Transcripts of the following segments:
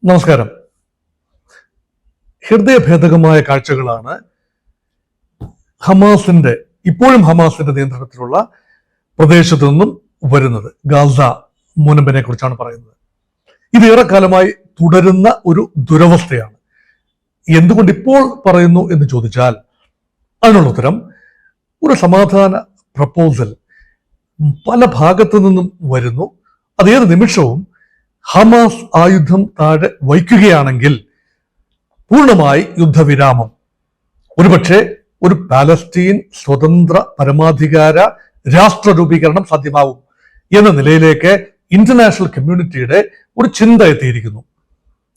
നമസ്കാരം. ഹൃദയഭേദകമായ കാഴ്ചകളാണ് ഇപ്പോഴും ഹമാസിന്റെ നിയന്ത്രണത്തിലുള്ള പ്രദേശത്തു നിന്നും വരുന്നത്. ഗാസ മുനമ്പിനെ കുറിച്ചാണ് പറയുന്നത്. ഇത് ഏറെക്കാലമായി തുടരുന്ന ഒരു ദുരവസ്ഥയാണ്. എന്തുകൊണ്ട് ഇപ്പോൾ പറയുന്നു എന്ന് ചോദിച്ചാൽ അതിനുള്ള ഉത്തരം, ഒരു സമാധാന പ്രപ്പോസൽ പല ഭാഗത്തു നിന്നും വരുന്നു. അതേത് നിമിഷവും ഹമാസ് ആയുധം താഴെ വയ്ക്കുകയാണെങ്കിൽ പൂർണ്ണമായി യുദ്ധവിരാമം, ഒരുപക്ഷെ ഒരു പാലസ്തീൻ സ്വതന്ത്ര പരമാധികാര രാഷ്ട്ര രൂപീകരണം സാധ്യമാവും എന്ന നിലയിലേക്ക് ഇന്റർനാഷണൽ കമ്മ്യൂണിറ്റിയുടെ ഒരു ചിന്ത എത്തിയിരിക്കുന്നു.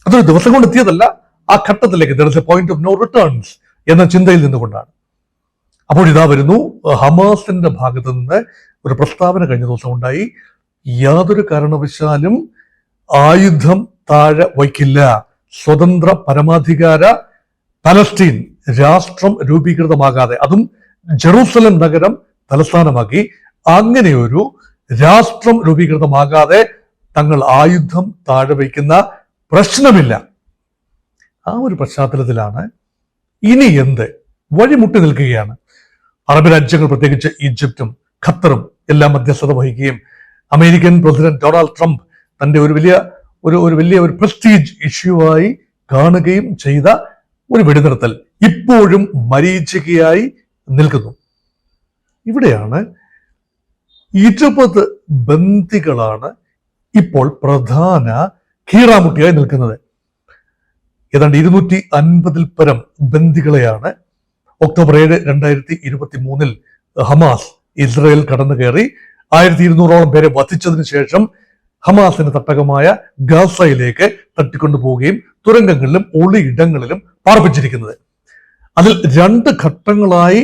അതൊരു ദിവസം കൊണ്ട് എത്തിയതല്ല, ആ ഘട്ടത്തിലേക്ക് there is a point of no returns എന്ന ചിന്തയിൽ നിന്നുകൊണ്ടാണ്. അപ്പോൾ ഇതാ വരുന്നു, ഹമാസിന്റെ ഭാഗത്ത് നിന്ന് ഒരു പ്രസ്താവന കഴിഞ്ഞ ദിവസം ഉണ്ടായി. യാതൊരു കാരണവശാലും ആയുധം താഴെ വയ്ക്കില്ല, സ്വതന്ത്ര പരമാധികാര പലസ്തീൻ രാഷ്ട്രം രൂപീകൃതമാകാതെ, അതും ജെറൂസലം നഗരം തലസ്ഥാനമാക്കി അങ്ങനെയൊരു രാഷ്ട്രം രൂപീകൃതമാകാതെ തങ്ങൾ ആയുധം താഴെ വയ്ക്കുന്ന പ്രശ്നമില്ല. ആ ഒരു പശ്ചാത്തലത്തിലാണ് ഇനി എന്ത് വഴിമുട്ടി നിൽക്കുകയാണ്. അറബ് രാജ്യങ്ങൾ, പ്രത്യേകിച്ച് ഈജിപ്തും ഖത്തറും എല്ലാം മധ്യസ്ഥത വഹിക്കുകയും അമേരിക്കൻ പ്രസിഡന്റ് ഡൊണാൾഡ് ട്രംപ് തന്റെ ഒരു വലിയ പ്രസ്റ്റീജ് ഇഷ്യൂ ആയി കാണുകയും ചെയ്ത ഒരു വെടിനിർത്തൽ ഇപ്പോഴും മരീചികയായി നിൽക്കുന്നു. ഇവിടെയാണ് 20 ബന്ദികളാണ് ഇപ്പോൾ പ്രധാന കീറാമുട്ടിയായി നിൽക്കുന്നത്. ഏതാണ്ട് 250 പരം ബന്ദികളെയാണ് ഒക്ടോബർ 7, 2023 ഹമാസ് ഇസ്രായേൽ കടന്നു കയറി 1200ഓളം പേരെ വധിച്ചതിന് ശേഷം ഹമാസിന്റെ തട്ടകമായ ഗാസയിലേക്ക് തട്ടിക്കൊണ്ടുപോവുകയും തുരങ്കങ്ങളിലും ഒളിയിടങ്ങളിലും പാർപ്പിച്ചിരിക്കുന്നത്. അതിൽ 2 ഘട്ടങ്ങളായി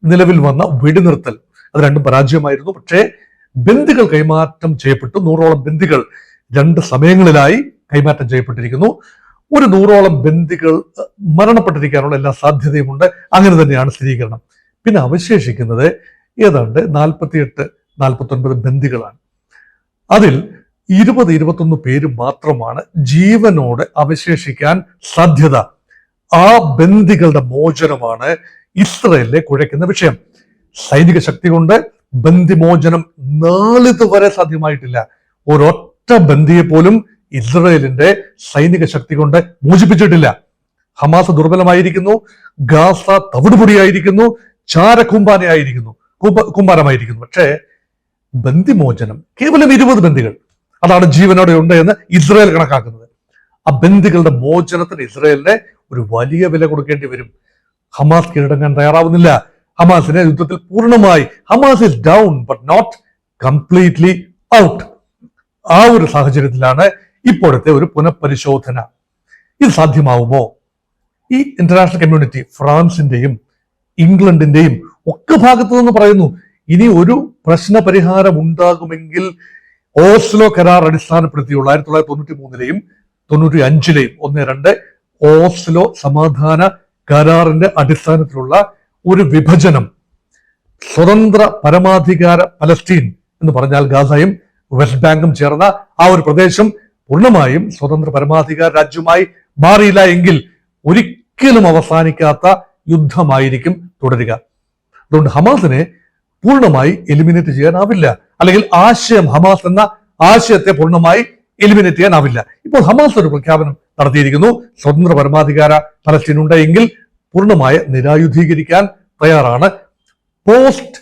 നിലവിൽ വന്ന വെടിനിർത്തൽ, അത് രണ്ടും പരാജയമായിരുന്നു. പക്ഷേ ബന്ദികൾ കൈമാറ്റം ചെയ്യപ്പെട്ടു. 100ഓളം ബന്ദികൾ 2 സമയങ്ങളിലായി കൈമാറ്റം ചെയ്യപ്പെട്ടിരിക്കുന്നു. ഒരു 100ഓളം ബന്ദികൾ മരണപ്പെട്ടിരിക്കാനുള്ള എല്ലാ സാധ്യതയുമുണ്ട്. അങ്ങനെ തന്നെയാണ് സ്ഥിരീകരണം. പിന്നെ അവശേഷിക്കുന്നത് ഏതാണ്ട് 48-49 ബന്ദികളാണ്. അതിൽ 20-21 പേര് മാത്രമാണ് ജീവനോടെ അവശേഷിക്കാൻ സാധ്യത. ആ ബന്ദികളുടെ മോചനമാണ് ഇസ്രയേലിനെ കുഴയ്ക്കുന്ന വിഷയം. സൈനിക ശക്തി കൊണ്ട് ബന്ദിമോചനം നാളിതുവരെ സാധ്യമായിട്ടില്ല. ഒരൊറ്റ ബന്ദിയെ പോലും ഇസ്രയേലിന്റെ സൈനിക ശക്തി കൊണ്ട് മോചിപ്പിച്ചിട്ടില്ല. Hamas ദുർബലമായിരിക്കുന്നു, Gaza തവിടുപൊടിയായിരിക്കുന്നു, കൂമ്പാരമായിരിക്കുന്നു. പക്ഷേ ബന്ദിമോചനം കേവലം 20 ബന്ദികൾ, അതാണ് ജീവനോടെ ഉണ്ട് എന്ന് ഇസ്രായേൽ കണക്കാക്കുന്നത്. ആ ബന്ദികളുടെ മോചനത്തിന് ഇസ്രായേലിനെ ഒരു വലിയ വില കൊടുക്കേണ്ടി വരും. ഹമാസ് കീഴടങ്ങാൻ തയ്യാറാവുന്നില്ല. ഹമാസിനെ യുദ്ധത്തിൽ പൂർണ്ണമായി, Hamas is down but not completely out. ആ ഒരു സാഹചര്യത്തിലാണ് ഇപ്പോഴത്തെ ഒരു പുനഃപരിശോധന. ഇത് സാധ്യമാവുമോ? ഈ ഇന്റർനാഷണൽ കമ്മ്യൂണിറ്റി, ഫ്രാൻസിന്റെയും ഇംഗ്ലണ്ടിന്റെയും ഒക്കെ ഭാഗത്തു നിന്ന് പറയുന്നു, ഇനി ഒരു പ്രശ്ന പരിഹാരം ഉണ്ടാകുമെങ്കിൽ ഓസ്ലോ കരാർ അടിസ്ഥാനപ്പെടുത്തിയുള്ള 1993-ലെയും 95-ലെയും 1-2 ഓസ്ലോ സമാധാന കരാറിന്റെ അടിസ്ഥാനത്തിലുള്ള ഒരു വിഭജനം, സ്വതന്ത്ര പരമാധികാര പലസ്തീൻ എന്ന് പറഞ്ഞാൽ ഗാസയും വെസ്റ്റ് ബാങ്കും ചേർന്ന ആ ഒരു പ്രദേശം പൂർണ്ണമായും സ്വതന്ത്ര പരമാധികാര രാജ്യമായി മാറിയില്ല എങ്കിൽ ഒരിക്കലും അവസാനിക്കാത്ത യുദ്ധമായിരിക്കും തുടരുക. അതുകൊണ്ട് ഹമാസിനെ പൂർണ്ണമായി എലിമിനേറ്റ് ചെയ്യാനാവില്ല, അല്ലെങ്കിൽ ഹമാസ് എന്ന ആശയത്തെ പൂർണ്ണമായി എലിമിനേറ്റ് ചെയ്യാനാവില്ല. ഇപ്പോൾ ഹമാസ് ഒരു പ്രഖ്യാപനം നടത്തിയിരിക്കുന്നു. സ്വതന്ത്ര പരമാധികാര പലസ്തീൻ ഉണ്ടെങ്കിൽ പൂർണ്ണമായ നിരായുധീകരിക്കാൻ തയ്യാറാണ്. പോസ്റ്റ്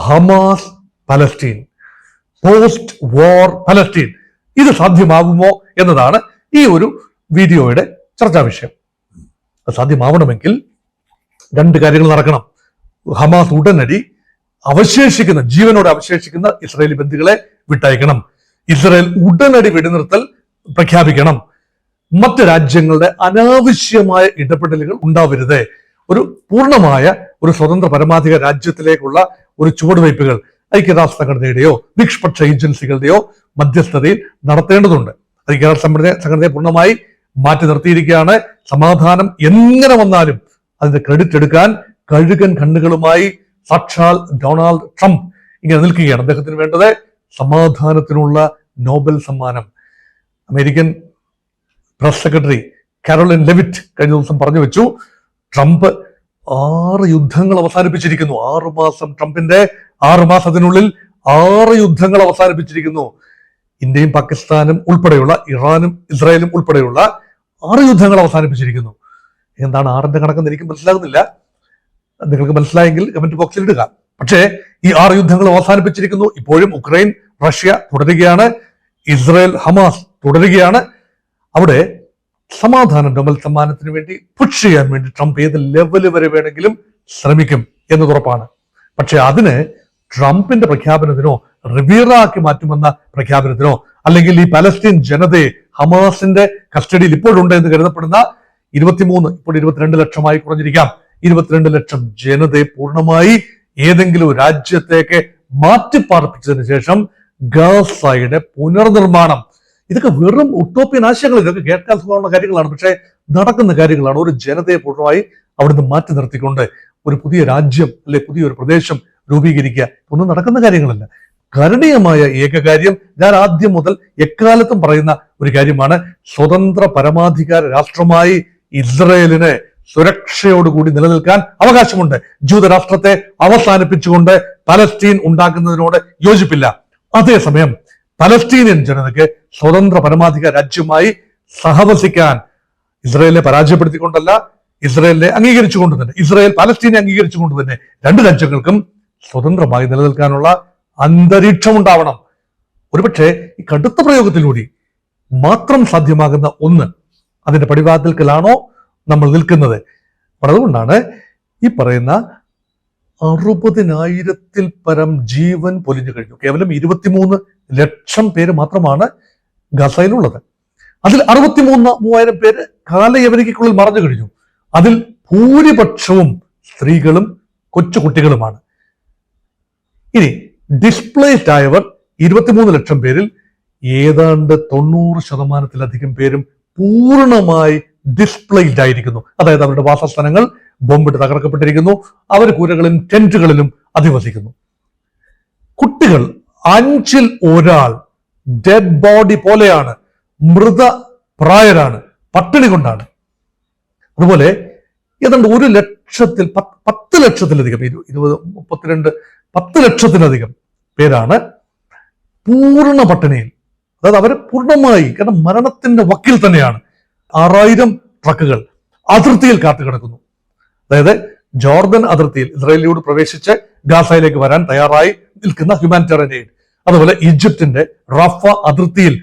ഹമാസ് പലസ്തീൻ, പോസ്റ്റ് വാർ പലസ്തീൻ, ഇത് സാധ്യമാകുമോ എന്നതാണ് ഈ ഒരു വീഡിയോയുടെ ചർച്ചാ വിഷയം. സാധ്യമാവണമെങ്കിൽ 2 കാര്യങ്ങൾ നടക്കണം. ഹമാസ് ഉടനടി ജീവനോടെ അവശേഷിക്കുന്ന ഇസ്രായേലി ബന്ദികളെ വിട്ടയക്കണം. ഇസ്രായേൽ ഉടനടി വെടിനിർത്തൽ പ്രഖ്യാപിക്കണം. മറ്റ് രാജ്യങ്ങളുടെ അനാവശ്യമായ ഇടപെടലുകൾ ഉണ്ടാവരുത്. ഒരു പൂർണ്ണമായ ഒരു സ്വതന്ത്ര പരമാധികാര രാജ്യത്തിലേക്കുള്ള ഒരു ചുവടുവയ്പ്പുകൾ ഐക്യരാഷ്ട്ര സംഘടനയുടെയോ നിഷ്പക്ഷ ഏജൻസികളുടെയോ മധ്യസ്ഥതയിൽ നടത്തേണ്ടതുണ്ട്. ഐക്യരാഷ്ട്ര സംഘടനയെ പൂർണ്ണമായി മാറ്റി നിർത്തിയിരിക്കുകയാണ്. സമാധാനം എങ്ങനെ വന്നാലും അതിന്റെ ക്രെഡിറ്റ് എടുക്കാൻ കഴുകൻ കണ്ണുകളുമായി സാക്ഷാൽ ഡൊണാൾഡ് ട്രംപ് ഇങ്ങനെ നിൽക്കുകയാണ്. അദ്ദേഹത്തിന് വേണ്ടത് സമാധാനത്തിനുള്ള നോബൽ സമ്മാനം. American press secretary Caroline Leavitt കഴിഞ്ഞ ദിവസം പറഞ്ഞു വെച്ചു, ട്രംപ് 6 യുദ്ധങ്ങൾ അവസാനിപ്പിച്ചിരിക്കുന്നു. 6 മാസം, ട്രംപിന്റെ 6 മാസത്തിനുള്ളിൽ 6 യുദ്ധങ്ങൾ അവസാനിപ്പിച്ചിരിക്കുന്നു. ഇന്ത്യയും പാകിസ്ഥാനും ഉൾപ്പെടെയുള്ള, ഇറാനും ഇസ്രായേലും ഉൾപ്പെടെയുള്ള 6 യുദ്ധങ്ങൾ അവസാനിപ്പിച്ചിരിക്കുന്നു. എന്താണ് 6ന്റെ കണക്കെന്ന് എനിക്ക് മനസ്സിലാകുന്നില്ല. നിങ്ങൾക്ക് മനസ്സിലായെങ്കിൽ കമന്റ് ബോക്സിൽ ഇടുക. പക്ഷേ ഈ 6 യുദ്ധങ്ങൾ അവസാനിപ്പിച്ചിരിക്കുന്നു. ഇപ്പോഴും ഉക്രൈൻ റഷ്യ തുടരുകയാണ്, ഇസ്രായേൽ ഹമാസ് തുടരുകയാണ്. അവിടെ സമാധാനത്തിന് വേണ്ടി പുഷ് ചെയ്യാൻ വേണ്ടി ട്രംപ് ഏത് ലെവല് വരെ വേണമെങ്കിലും ശ്രമിക്കും എന്നത് ഉറപ്പാണ്. പക്ഷെ അതിന് ട്രംപിന്റെ പ്രഖ്യാപനത്തിനോ റിവീറാക്കി മാറ്റുമെന്ന പ്രഖ്യാപനത്തിനോ അല്ലെങ്കിൽ ഈ പലസ്തീൻ ജനതയെ ഹമാസിന്റെ കസ്റ്റഡിയിൽ ഇപ്പോഴുണ്ട് എന്ന് കരുതപ്പെടുന്ന 23, ഇപ്പോൾ 22 ലക്ഷമായി കുറഞ്ഞിരിക്കാം, 22 ലക്ഷം ജനതയെ പൂർണ്ണമായി ഏതെങ്കിലും രാജ്യത്തേക്ക് മാറ്റിപ്പാർപ്പിച്ചതിന് ശേഷം ഗാസയുടെ പുനർനിർമ്മാണം, ഇതൊക്കെ വെറും ഉട്ടോപ്യൻ ആശയങ്ങൾ, ഇതൊക്കെ കേൾക്കാൻ സുഖമുള്ള കാര്യങ്ങളാണ്, പക്ഷേ നടക്കുന്ന കാര്യങ്ങളാണ്. ഒരു ജനതയെ പൂർണ്ണമായി അവിടുന്ന് മാറ്റി നിർത്തിക്കൊണ്ട് ഒരു പുതിയ രാജ്യം അല്ലെ പുതിയൊരു പ്രദേശം രൂപീകരിക്കുക, ഒന്നും നടക്കുന്ന കാര്യങ്ങളല്ല. കരണീയമായ ഏക കാര്യം, ഞാൻ ആദ്യം മുതൽ എക്കാലത്തും പറയുന്ന ഒരു കാര്യമാണ്, സ്വതന്ത്ര പരമാധികാര രാഷ്ട്രമായി ഇസ്രയേലിന് സുരക്ഷയോടുകൂടി നിലനിൽക്കാൻ അവകാശമുണ്ട്. ജൂതരാഷ്ട്രത്തെ അവസാനിപ്പിച്ചുകൊണ്ട് പലസ്തീൻ ഉണ്ടാക്കുന്നതിനോട് യോജിപ്പില്ല. അതേസമയം പലസ്തീനിയൻ ജനതയ്ക്ക് സ്വതന്ത്ര പരമാധികാര രാജ്യമായി സഹവസിക്കാൻ, ഇസ്രയേലിനെ പരാജയപ്പെടുത്തിക്കൊണ്ടല്ല, ഇസ്രയേലിനെ അംഗീകരിച്ചുകൊണ്ട് തന്നെ, ഇസ്രയേൽ പലസ്തീനെ അംഗീകരിച്ചുകൊണ്ട് തന്നെ 2 രാജ്യങ്ങൾക്കും സ്വതന്ത്രമായി നിലനിൽക്കാനുള്ള അന്തരീക്ഷം ഉണ്ടാവണം. ഒരുപക്ഷെ ഈ കടുത്ത പ്രയോഗത്തിലൂടെ മാത്രം സാധ്യമാകുന്ന ഒന്ന്, അതിന്റെ പടിവാതിൽക്കലാണോ നമ്മൾ നിൽക്കുന്നത്? അതുകൊണ്ടാണ് ഈ പറയുന്ന 60,000-ൽ പരം ജീവൻ പൊലിഞ്ഞു കഴിഞ്ഞു. കേവലം 23 ലക്ഷം പേര് മാത്രമാണ് ഗസയിലുള്ളത്. അതിൽ 63,000 പേര് കാലയവനികയ്ക്കുള്ളിൽ മറഞ്ഞു കഴിഞ്ഞു. അതിൽ ഭൂരിപക്ഷവും സ്ത്രീകളും കൊച്ചുകുട്ടികളുമാണ്. ഇനി ഡിസ്പ്ലേസ്ഡ് ആയവർ 23 ലക്ഷം പേരിൽ ഏതാണ്ട് 90% പേരും പൂർണ്ണമായി ഡിസ്പ്ലേസ്ഡ് ആയിരിക്കുന്നു. അതായത് അവരുടെ വാസസ്ഥലങ്ങൾ ബോംബിട്ട് തകർക്കപ്പെട്ടിരിക്കുന്നു. അവർ കൂരകളിലും ടെന്റുകളിലും അധിവസിക്കുന്നു. കുട്ടികൾ 5-ൽ 1 ഡെഡ് ബോഡി പോലെയാണ്, മൃതപ്രായരാണ്, പട്ടിണി കൊണ്ടാണ്. അതുപോലെ ഏതാണ്ട് 1 ലക്ഷത്തിൽ 10 ലക്ഷത്തിലധികം, 20, 32, 10 ലക്ഷത്തിലധികം പേരാണ് പൂർണ്ണ പട്ടിണിയിൽ. അതായത് അവർ പൂർണ്ണമായി, കാരണം മരണത്തിന്റെ വക്കിൽ തന്നെയാണ്. 6000 ട്രക്കുകൾ അതിർത്തിയിൽ കാത്തുകിടക്കുന്നു. അതായത് ജോർദൻ അതിർത്തിയിൽ ഇസ്രായേലിയോട് പ്രവേശിച്ച് ഗാസയിലേക്ക് വരാൻ തയ്യാറായി നിൽക്കുന്ന ഹ്യൂമാനിറ്റേറിയൻ എയ്ഡ്. അതുപോലെ ഈജിപ്തിന്റെ റഫ അതിർത്തിയിൽ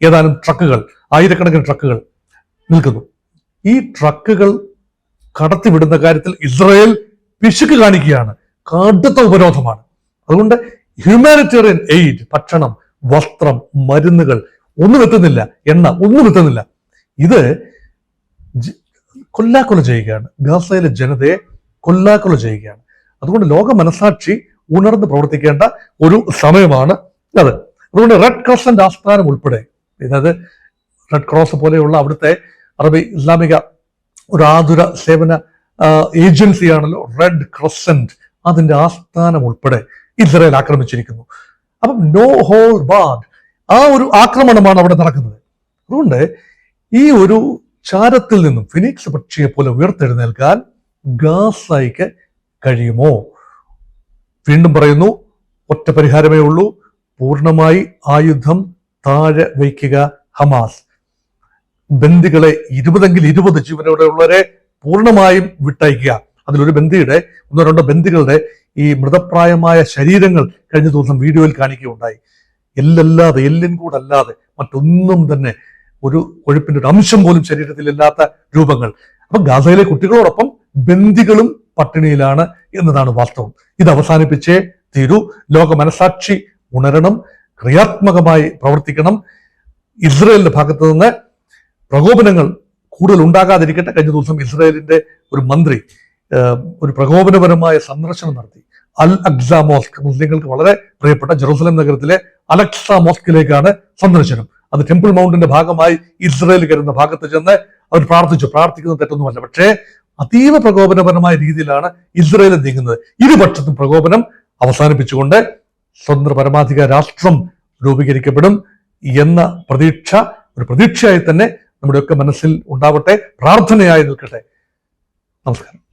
ഏതാനും ട്രക്കുകൾ, 1000കണക്കിന് ട്രക്കുകൾ നിൽക്കുന്നു. ഈ ട്രക്കുകൾ കടത്തിവിടുന്ന കാര്യത്തിൽ ഇസ്രായേൽ പിശുക്ക് കാണിക്കുകയാണ്, കടുത്ത ഉപരോധമാണ്. അതുകൊണ്ട് ഹ്യൂമാനിറ്റേറിയൻ എയ്ഡ്, ഭക്ഷണം, വസ്ത്രം, മരുന്നുകൾ ഒന്നും എത്തുന്നില്ല, എണ്ണ ഒന്നും എത്തുന്നില്ല. ഇത് കൊല്ലാക്കൊല ചെയ്യുകയാണ്, ഗാസയിലെ ജനതയെ കൊല്ലാക്കൊല ചെയ്യുകയാണ്. അതുകൊണ്ട് ലോക മനസാക്ഷി ഉണർന്ന് പ്രവർത്തിക്കേണ്ട ഒരു സമയമാണ് അത്. അതുകൊണ്ട് റെഡ് ക്രോസിന്റെ ആസ്ഥാനം ഉൾപ്പെടെ, അതായത് റെഡ് ക്രോസ് പോലെയുള്ള അവിടുത്തെ അറബി ഇസ്ലാമിക ഒരു ആതുര സേവന ഏജൻസിയാണല്ലോ റെഡ് ക്രോസന്റ്, അതിന്റെ ആസ്ഥാനം ഉൾപ്പെടെ ഇസ്രായേൽ ആക്രമിച്ചിരിക്കുന്നു. അപ്പം നോ ഹോൾ ബാർഡ്, ആ ഒരു ആക്രമണമാണ് അവിടെ നടക്കുന്നത്. അതുകൊണ്ട് ഈ ഒരു ചാരത്തിൽ നിന്നും ഫിനിക്സ് പക്ഷിയെ പോലെ ഉയർത്തെഴുന്നേൽക്കാൻ ഗാസയ്ക്ക് കഴിയുമോ? വീണ്ടും പറയുന്നു, ഒറ്റ പരിഹാരമേ ഉള്ളൂ, പൂർണ്ണമായി ആയുധം താഴെ വയ്ക്കുക ഹമാസ്. ബന്ദികളെ 20 ജീവനോടെയുള്ളവരെ പൂർണ്ണമായും വിട്ടയക്കുക. അതിലൊരു ബന്ദിയുടെ 1-2 ബന്ദികളുടെ ഈ മൃതപ്രായമായ ശരീരങ്ങൾ കഴിഞ്ഞ ദിവസം വീഡിയോയിൽ കാണിക്കുകയുണ്ടായി. എല്ലല്ലാതെ, എല്ലിൻ കൂടല്ലാതെ മറ്റൊന്നും തന്നെ, ഒരു കൊഴുപ്പിന്റെ ഒരു അംശം പോലും ശരീരത്തിലില്ലാത്ത രൂപങ്ങൾ. അപ്പൊ ഗാസയിലെ കുട്ടികളോടൊപ്പം ബന്ദികളും പട്ടിണിയിലാണ് എന്നതാണ് വാസ്തവം. ഇത് അവസാനിപ്പിച്ചേ തീരൂ. ലോക മനസാക്ഷി ഉണരണം, ക്രിയാത്മകമായി പ്രവർത്തിക്കണം. ഇസ്രയേലിന്റെ ഭാഗത്ത് നിന്ന് പ്രകോപനങ്ങൾ കൂടുതൽ ഉണ്ടാകാതിരിക്കട്ടെ. കഴിഞ്ഞ ദിവസം ഇസ്രയേലിന്റെ ഒരു മന്ത്രി ഒരു പ്രകോപനപരമായ സന്ദർശനം നടത്തി. അൽ അക്സ മോസ്ക്, മുസ്ലിങ്ങൾക്ക് വളരെ പ്രിയപ്പെട്ട ജെറുസലേം നഗരത്തിലെ അലക്സ മോസ്കിലേക്കാണ് സന്ദർശനം. അത് ടെമ്പിൾ മൗണ്ടിന്റെ ഭാഗമായി ഇസ്രയേൽ കരുന്ന ഭാഗത്ത് ചെന്ന് അവർ പ്രാർത്ഥിക്കുന്നത് തെറ്റൊന്നുമല്ല. പക്ഷേ അതീവ പ്രകോപനപരമായ രീതിയിലാണ് ഇസ്രയേൽ നീങ്ങുന്നത്. ഇരുപക്ഷത്തും പ്രകോപനം അവസാനിപ്പിച്ചുകൊണ്ട് സ്വതന്ത്ര പരമാധികാര രാഷ്ട്രം രൂപീകരിക്കപ്പെടും എന്ന പ്രതീക്ഷയായി തന്നെ നമ്മുടെയൊക്കെ മനസ്സിൽ ഉണ്ടാവട്ടെ, പ്രാർത്ഥനയായി നിൽക്കട്ടെ. നമസ്കാരം.